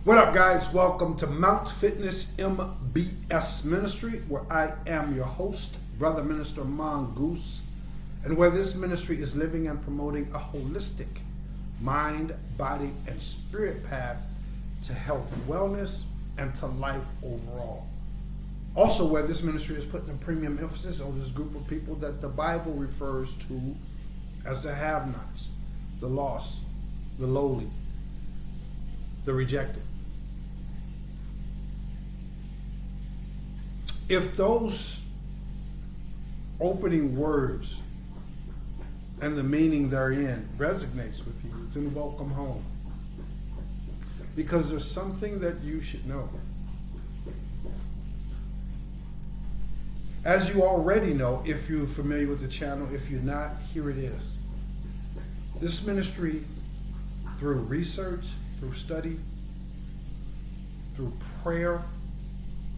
What up, guys? Welcome to Mount Fitness MBS Ministry, where I am your host, Brother Minister Mongoose, and where this ministry is living and promoting a holistic mind, body, and spirit path to health and wellness and to life overall. Also, where this ministry is putting a premium emphasis on this group of people that the Bible refers to as the have-nots, the lost, the lowly, the rejected. If those opening words and the meaning therein resonates with you, then welcome home. Because there's something that you should know. As you already know, if you're familiar with the channel, if you're not, here it is. This ministry, through research, through study, through prayer,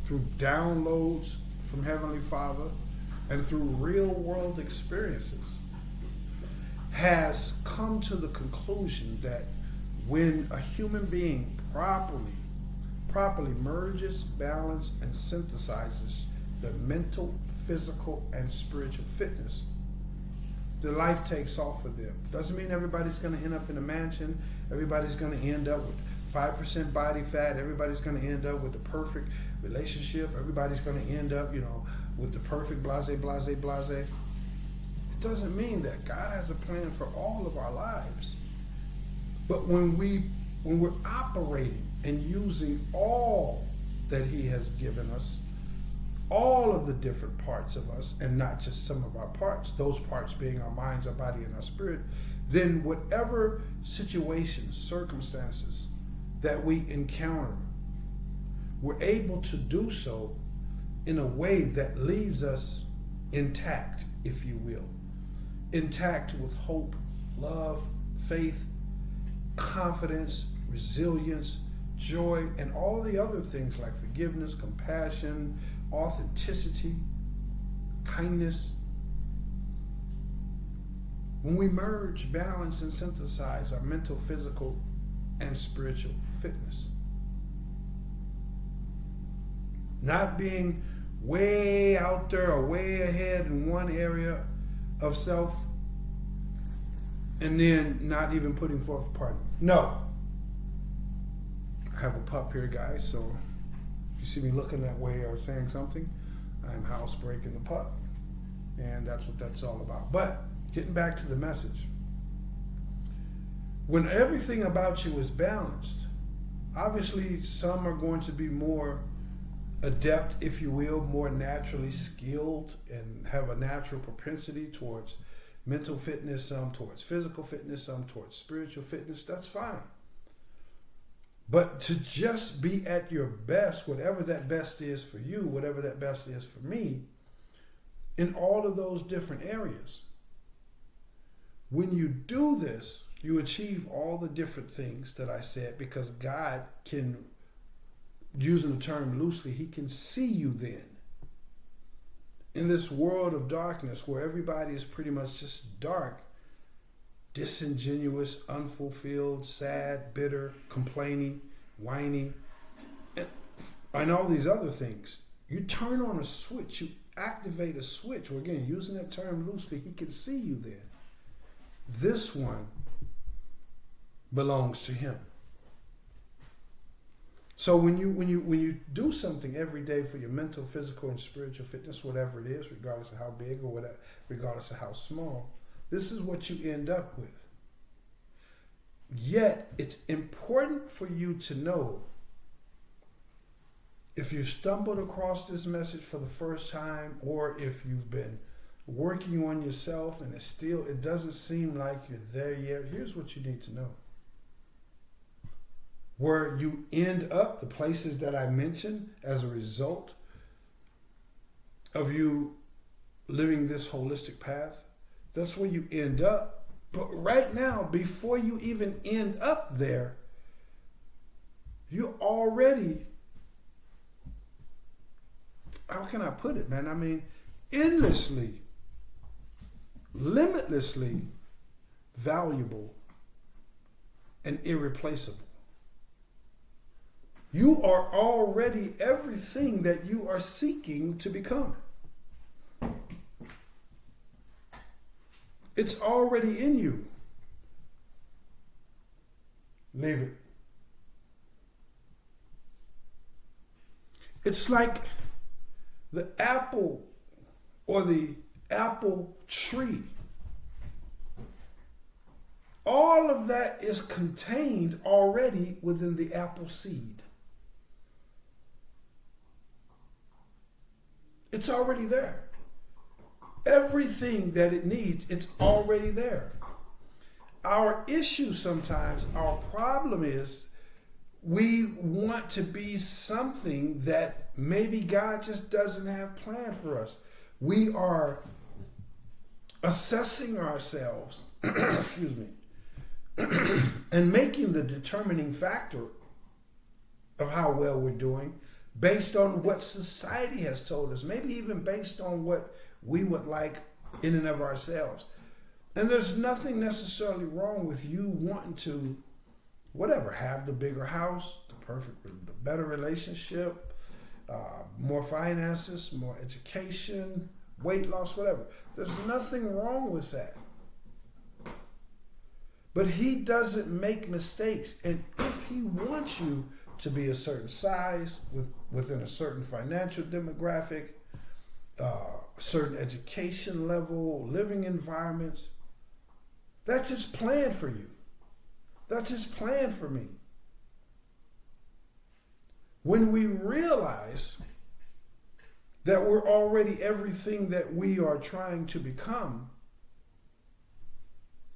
through downloads from Heavenly Father, and through real world experiences, has come to the conclusion that when a human being properly merges, balances, and synthesizes their mental, physical, and spiritual fitness, their life takes off for them. Doesn't mean everybody's going to end up in a mansion. Everybody's going to end up with 5% body fat. Everybody's going to end up with the perfect relationship. Everybody's going to end up, with the perfect blase. It doesn't mean that. God has a plan for all of our lives. But when we're operating and using all that He has given us, all of the different parts of us, and not just some of our parts, those parts being our minds, our body, and our spirit, then whatever situations, circumstances that we encounter, we're able to do so in a way that leaves us intact, if you will. Intact with hope, love, faith, confidence, resilience, joy, and all the other things like forgiveness, compassion, authenticity, kindness. When we merge, balance, and synthesize our mental, physical, and spiritual fitness. Not being way out there or way ahead in one area of self and then not even putting forth a part. No. I have a pup here, guys, so if you see me looking that way or saying something, I'm housebreaking the pup. And that's what that's all about. But getting back to the message. When everything about you is balanced, obviously some are going to be more adept, if you will, more naturally skilled and have a natural propensity towards mental fitness, some towards physical fitness, some towards spiritual fitness. That's fine. But to just be at your best, whatever that best is for you, whatever that best is for me, in all of those different areas, when you do this, you achieve all the different things that I said, because God can, using the term loosely, He can see you then. In this world of darkness where everybody is pretty much just dark, disingenuous, unfulfilled, sad, bitter, complaining, whining, and all these other things, you turn on a switch, you activate a switch. Well, again, using that term loosely, He can see you then. This one belongs to Him. So when you do something every day for your mental, physical, and spiritual fitness, whatever it is, regardless of how big or whatever, regardless of how small, this is what you end up with. Yet, it's important for you to know, if you've stumbled across this message for the first time, or if you've been working on yourself and it doesn't seem like you're there yet, here's what you need to know. Where you end up, the places that I mentioned as a result of you living this holistic path, that's where you end up. But right now, before you even end up there, you already, how can I put it, man? I mean, endlessly, limitlessly valuable and irreplaceable. You are already everything that you are seeking to become. It's already in you. Leave it. It's like the apple or the apple tree. All of that is contained already within the apple seed. It's already there. Everything that it needs, it's already there. Our issue sometimes, our problem is we want to be something that maybe God just doesn't have planned for us. We are assessing ourselves, excuse me, and making the determining factor of how well we're doing based on what society has told us, maybe even based on what we would like in and of ourselves. And there's nothing necessarily wrong with you wanting to, whatever, have the bigger house, the better relationship, more finances, more education, weight loss, whatever. There's nothing wrong with that. But he doesn't make mistakes. And if he wants you to be a certain size, within a certain financial demographic, a certain education level, living environments, that's his plan for you. That's his plan for me. When we realize that we're already everything that we are trying to become,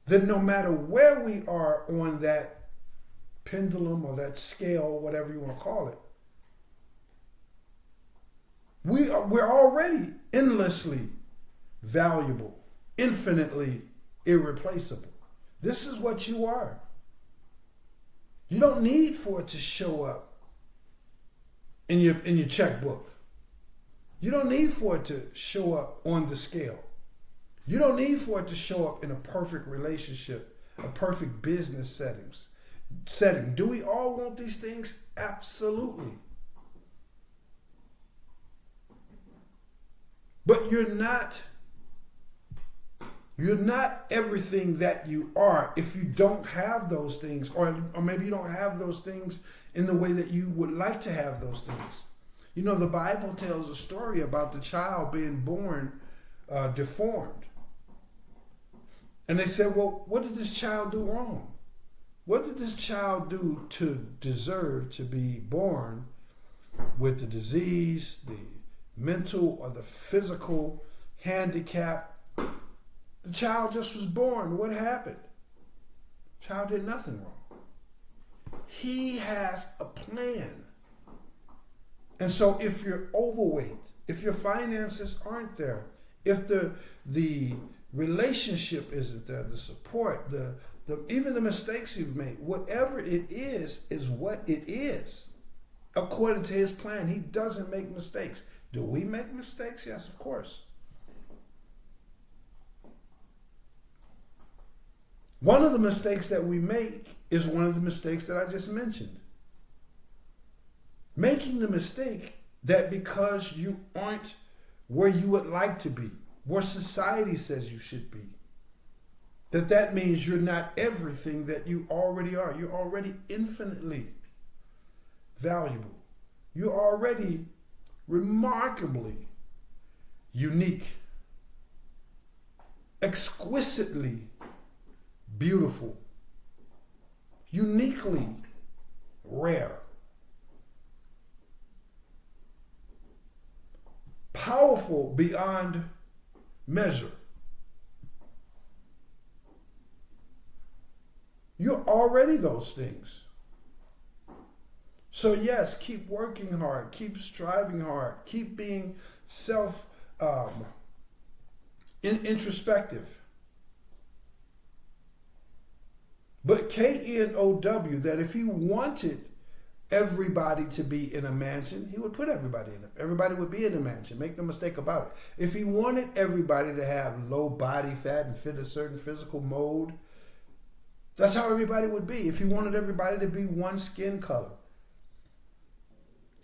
then no matter where we are on that pendulum or that scale, whatever you want to call it, we're already endlessly valuable, infinitely irreplaceable. This is what you are. You don't need for it to show up in your checkbook. You don't need for it to show up on the scale. You don't need for it to show up in a perfect relationship, a perfect business setting. Do we all want these things? Absolutely. But you're not everything that you are if you don't have those things, or maybe you don't have those things in the way that you would like to have those things. You know, the Bible tells a story about the child being born deformed. And they said, well, what did this child do wrong? What did this child do to deserve to be born with the disease, the mental or the physical handicap? The child just was born. What happened? The child did nothing wrong. He has a plan. And so if you're overweight, if your finances aren't there, if the relationship isn't there, the support, even the mistakes you've made, whatever it is what it is. According to his plan, he doesn't make mistakes. Do we make mistakes? Yes, of course. One of the mistakes that we make is one of the mistakes that I just mentioned. Making the mistake that because you aren't where you would like to be, where society says you should be, that means you're not everything that you already are. You're already infinitely valuable. You're already remarkably unique, exquisitely beautiful, uniquely rare, powerful beyond measure. You're already those things. So yes, keep working hard, keep striving hard, keep being introspective. But K-N-O-W, that if he wanted everybody to be in a mansion, he would put everybody in it. Everybody would be in a mansion. Make no mistake about it. If he wanted everybody to have low body fat and fit a certain physical mode, that's how everybody would be. If he wanted everybody to be one skin color,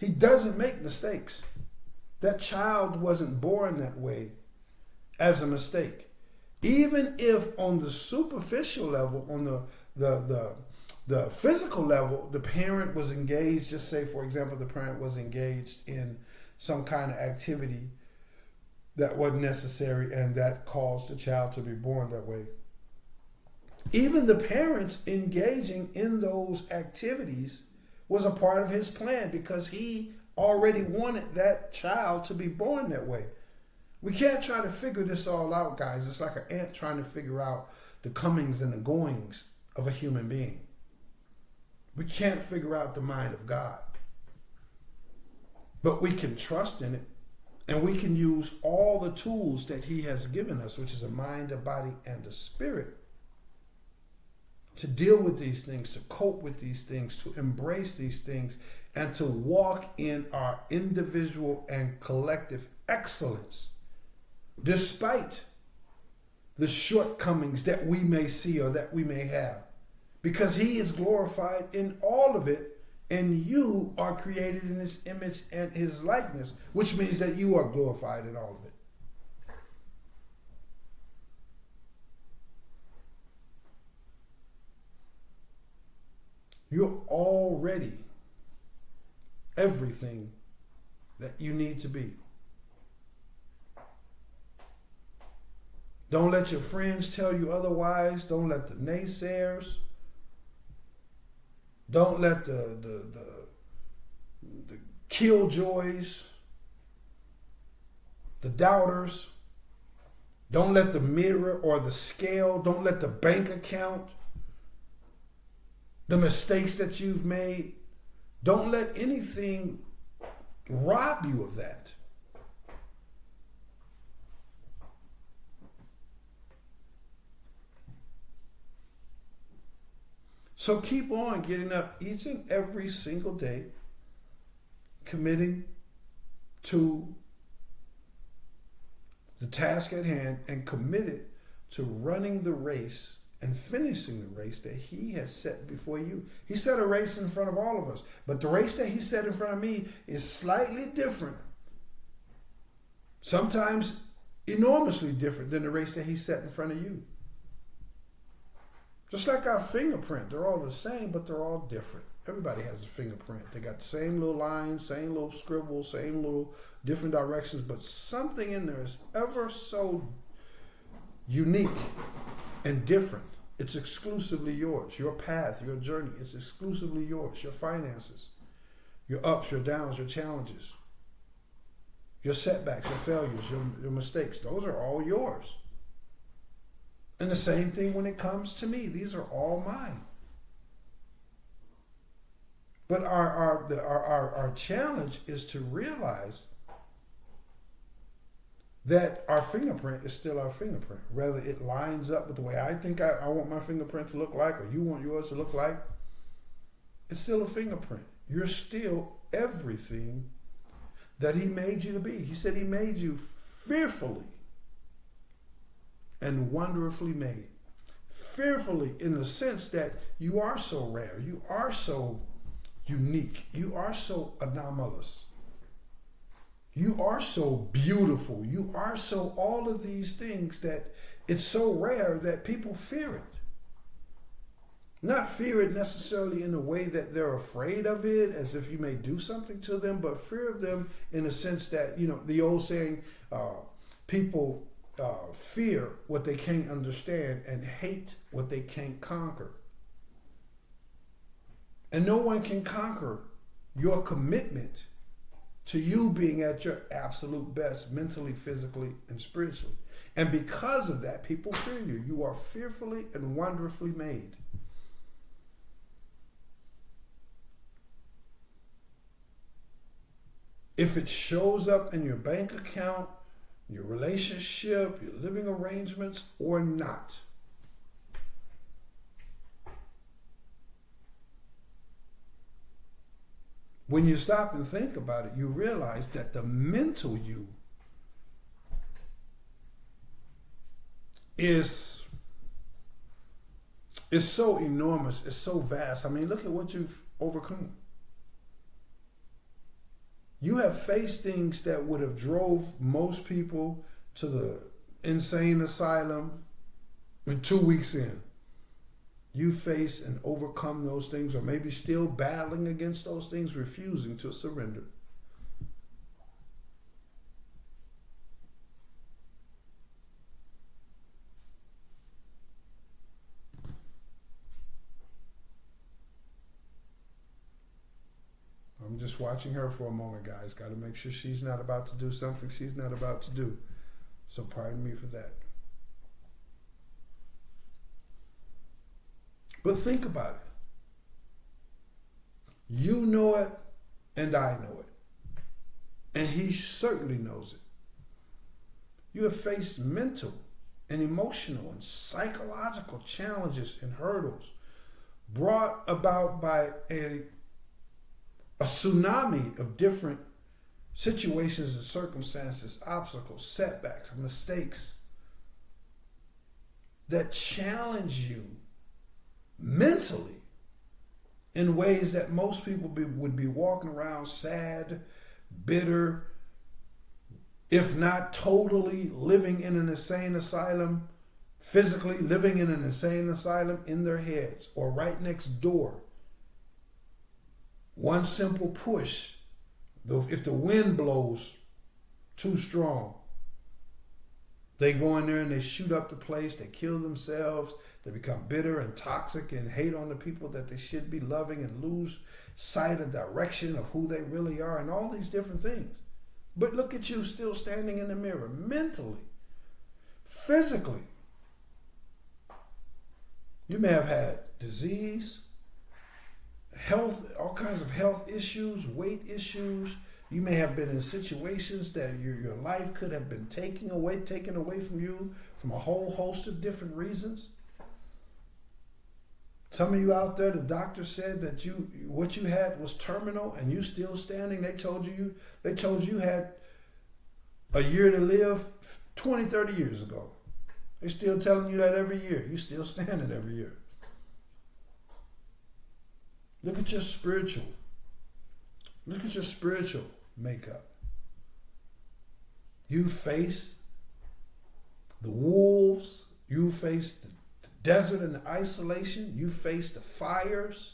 He doesn't make mistakes. That child wasn't born that way as a mistake. Even if on the superficial level, on the physical level, the parent was engaged, just say, for example, the parent was engaged in some kind of activity that wasn't necessary and that caused the child to be born that way. Even the parents engaging in those activities was a part of his plan because he already wanted that child to be born that way. We can't try to figure this all out, guys. It's like an ant trying to figure out the comings and the goings of a human being. We can't figure out the mind of God. But we can trust in it, and we can use all the tools that he has given us, which is a mind, a body, and a spirit, to deal with these things, to cope with these things, to embrace these things, and to walk in our individual and collective excellence, despite the shortcomings that we may see or that we may have. Because he is glorified in all of it, and you are created in his image and his likeness, which means that you are glorified in all of it. You're already everything that you need to be. Don't let your friends tell you otherwise. Don't let the naysayers. Don't let the killjoys, the doubters. Don't let the mirror or the scale. Don't let the bank account, the mistakes that you've made. Don't let anything rob you of that. So keep on getting up each and every single day, committing to the task at hand and committed to running the race and finishing the race that he has set before you. He set a race in front of all of us, but the race that he set in front of me is slightly different, sometimes enormously different than the race that he set in front of you. Just like our fingerprint, they're all the same, but they're all different. Everybody has a fingerprint. They got the same little lines, same little scribbles, same little different directions, but something in there is ever so unique and different. It's exclusively yours. Your path, your journey, it's exclusively yours. Your finances, your ups, your downs, your challenges, your setbacks, your failures, your mistakes, those are all yours. And the same thing when it comes to me. These are all mine. But our challenge is to realize that our fingerprint is still our fingerprint. Whether it lines up with the way I think I want my fingerprint to look like, or you want yours to look like, it's still a fingerprint. You're still everything that he made you to be. He said he made you fearfully and wonderfully made. Fearfully in the sense that you are so rare, you are so unique, you are so anomalous, you are so beautiful, you are so all of these things that it's so rare that people fear it. Not fear it necessarily in a way that they're afraid of it, as if you may do something to them, but fear of them in a sense that, the old saying, people fear what they can't understand and hate what they can't conquer. And no one can conquer your commitment to you being at your absolute best, mentally, physically, and spiritually. And because of that, people fear you. You are fearfully and wonderfully made. If it shows up in your bank account, your relationship, your living arrangements, or not, when you stop and think about it, you realize that the mental you is so enormous, it's so vast. I mean, look at what you've overcome. You have faced things that would have drove most people to the insane asylum in 2 weeks in. You face and overcome those things, or maybe still battling against those things, refusing to surrender. I'm just watching her for a moment, guys. Got to make sure she's not about to do something she's not about to do. So pardon me for that. But think about it. You know it, and I know it. And he certainly knows it. You have faced mental and emotional and psychological challenges and hurdles brought about by a tsunami of different situations and circumstances, obstacles, setbacks, mistakes that challenge you mentally in ways that most people would be walking around sad, bitter, if not totally living in an insane asylum, physically living in an insane asylum in their heads or right next door. One simple push, if the wind blows too strong, they go in there and they shoot up the place, they kill themselves, they become bitter and toxic and hate on the people that they should be loving and lose sight of direction of who they really are and all these different things. But look at you still standing in the mirror, mentally, physically. You may have had disease, health, all kinds of health issues, weight issues. You may have been in situations that your life could have been taken away from you from a whole host of different reasons. Some of you out there, the doctor said that what you had was terminal and you still standing. They told you had a year to live 20, 30 years ago. They're still telling you that every year. You still standing every year. Look at your spiritual makeup. You face the wolves. You face the desert and the isolation. You face the fires.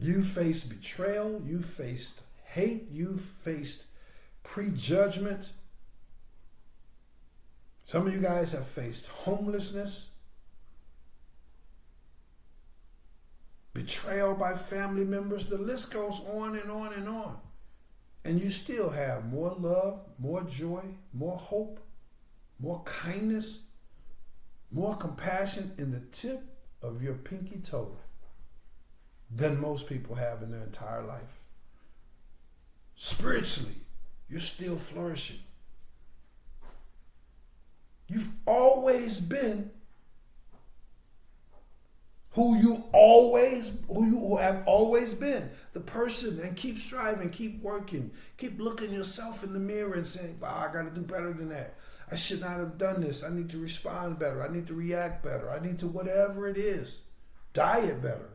You face betrayal. You faced hate. You faced prejudgment. Some of you guys have faced homelessness, betrayal by family members. The list goes on and on and on. And you still have more love, more joy, more hope, more kindness, more compassion in the tip of your pinky toe than most people have in their entire life. Spiritually, you're still flourishing. You've always been who you have always been, the person, and keep striving, keep working, keep looking yourself in the mirror and saying, wow, I got to do better than that. I should not have done this. I need to respond better. I need to react better. I need to whatever it is, diet better.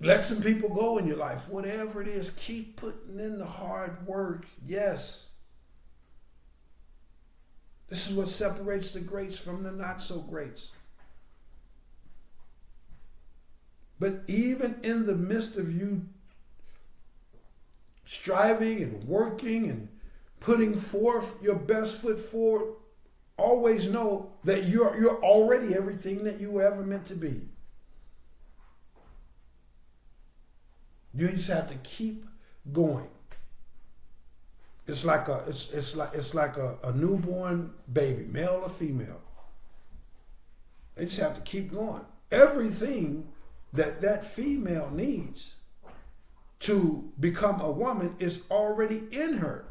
Let some people go in your life. Whatever it is, keep putting in the hard work. Yes. This is what separates the greats from the not so greats. But even in the midst of you striving and working and putting forth your best foot forward, always know that you're already everything that you were ever meant to be. You just have to keep going. It's like a newborn baby, male or female. They just have to keep going. Everything that female needs to become a woman is already in her.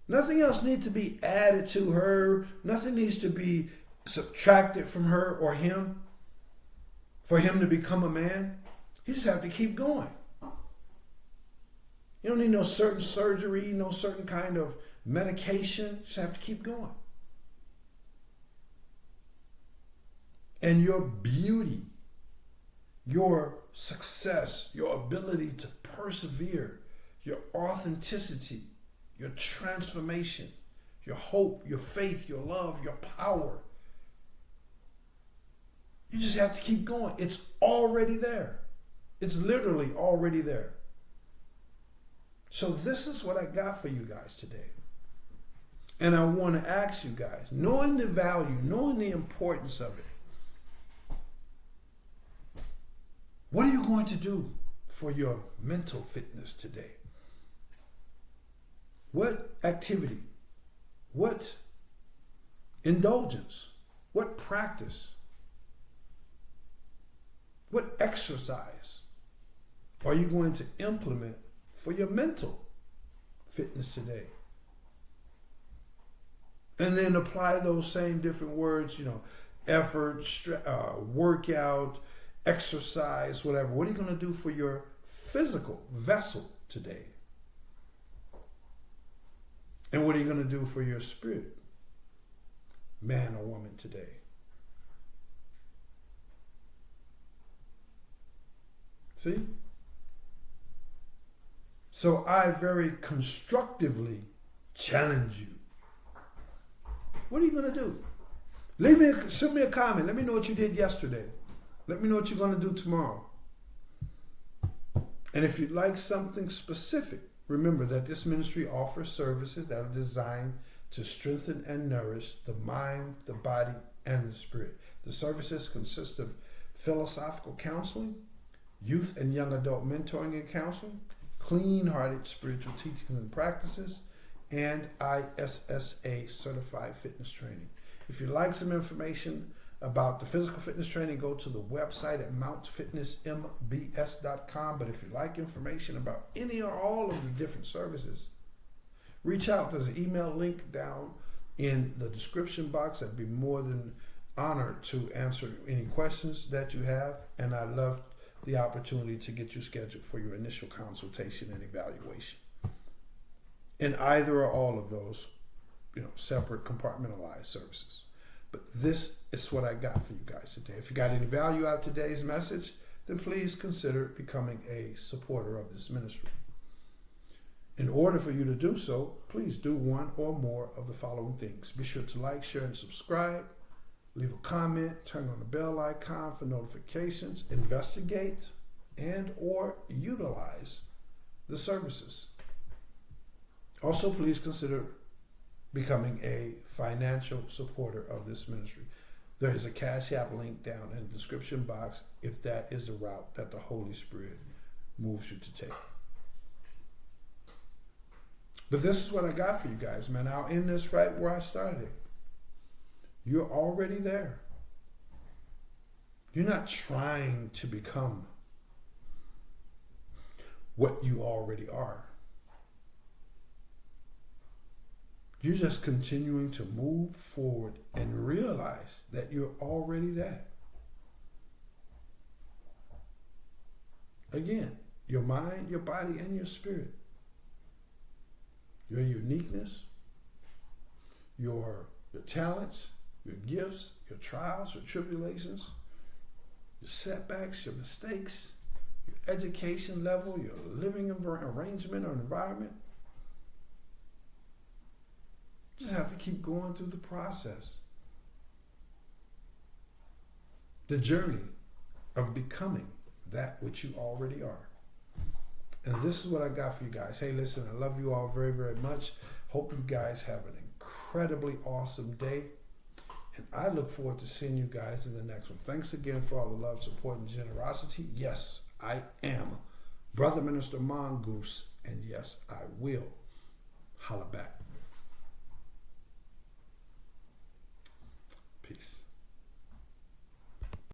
Nothing else needs to be added to her. Nothing needs to be subtracted from her or him for him to become a man. You just have to keep going. You don't need no certain surgery, no certain kind of medication. You just have to keep going. And your beauty, your success, your ability to persevere, your authenticity, your transformation, your hope, your faith, your love, your power. You just have to keep going. It's already there. It's literally already there. So this is what I got for you guys today. And I want to ask you guys, knowing the value, knowing the importance of it, what are you going to do for your mental fitness today? What activity, what indulgence, what practice, what exercise are you going to implement for your mental fitness today? And then apply those same different words, effort, workout, exercise, whatever. What are you going to do for your physical vessel today? And what are you going to do for your spirit, man or woman, today? See? So I very constructively challenge you. What are you going to do? Send me a comment. Let me know what you did yesterday. Let me know what you're going to do tomorrow. And if you'd like something specific, remember that this ministry offers services that are designed to strengthen and nourish the mind, the body, and the spirit. The services consist of philosophical counseling, youth and young adult mentoring and counseling, clean-hearted spiritual teachings and practices, and ISSA certified fitness training. If you'd like some information about the physical fitness training, go to the website at mountfitnessmbs.com. But if you'd like information about any or all of the different services, reach out. There's an email link down in the description box. I'd be more than honored to answer any questions that you have, and I'd love the opportunity to get you scheduled for your initial consultation and evaluation. In either or all of those, separate compartmentalized services. But this is what I got for you guys today. If you got any value out of today's message, then please consider becoming a supporter of this ministry. In order for you to do so, please do one or more of the following things. Be sure to like, share, and subscribe. Leave a comment, turn on the bell icon for notifications, investigate and or utilize the services. Also, please consider becoming a financial supporter of this ministry. There is a Cash App link down in the description box if that is the route that the Holy Spirit moves you to take. But this is what I got for you guys, man. I'll end this right where I started it. You're already there. You're not trying to become what you already are. You're just continuing to move forward and realize that you're already that. Again, your mind, your body, and your spirit. Your uniqueness, your talents, your gifts, your trials, your tribulations, your setbacks, your mistakes, your education level, your living arrangement or environment. You just have to keep going through the process. The journey of becoming that which you already are. And this is what I got for you guys. Hey, listen, I love you all very, very much. Hope you guys have an incredibly awesome day. And I look forward to seeing you guys in the next one. Thanks again for all the love, support, and generosity. Yes, I am Brother Minister Mongoose. And yes, I will holla back. Peace.